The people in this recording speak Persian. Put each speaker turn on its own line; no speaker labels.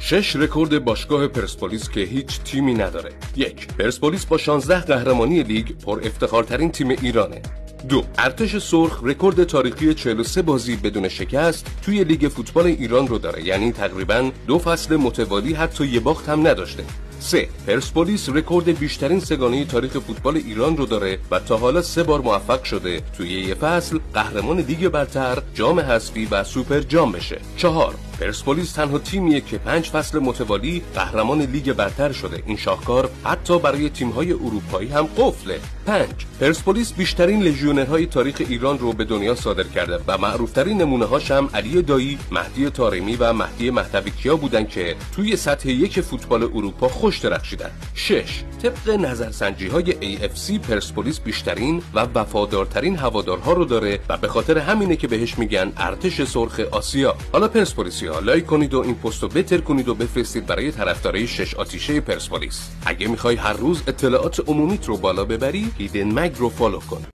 6 رکورد باشگاه پرسپولیس که هیچ تیمی نداره. 1. پرسپولیس با 16 قهرمانی لیگ پر افتخارترین تیم ایرانه. 2. ارتش سرخ رکورد تاریخی 43 بازی بدون شکست توی لیگ فوتبال ایران رو داره، یعنی تقریباً 2 فصل متوالی حتی یه باخت هم نداشته. 3. پرسپولیس رکورد بیشترین سگانه تاریخ فوتبال ایران رو داره و تا حالا 3 بار موفق شده توی یه فصل قهرمان لیگ برتر، جام حذفی و سوپر جام بشه. 4. پرسپولیس تنها تیمیه که 5 فصل متوالی قهرمان لیگ برتر شده. این شاهکار حتی برای تیم‌های اروپایی هم قفله. 5. پرسپولیس بیشترین لژیونرهای تاریخ ایران رو به دنیا صادر کرده و معروف‌ترین نمونه‌هاش هم علی دایی، مهدی طارمی و مهدی مهدوی‌کیا بودن که توی سطح یک فوتبال اروپا خوش درخشیدن. 6. طبق نظرسنجی‌های AFC پرسپولیس بیشترین و وفادارترین هوادارها رو داره و به خاطر همینه که بهش میگن ارتش سرخ آسیا. حالا پرسپولیسی‌ها لایک کنید و این پستو بهتر کنید و بفرستید برای طرفدارای 6 آتیشه پرسپولیس. اگه می‌خوای هر روز اطلاعات عمومیت رو بالا ببری، هیدن مگ رو فالو کن.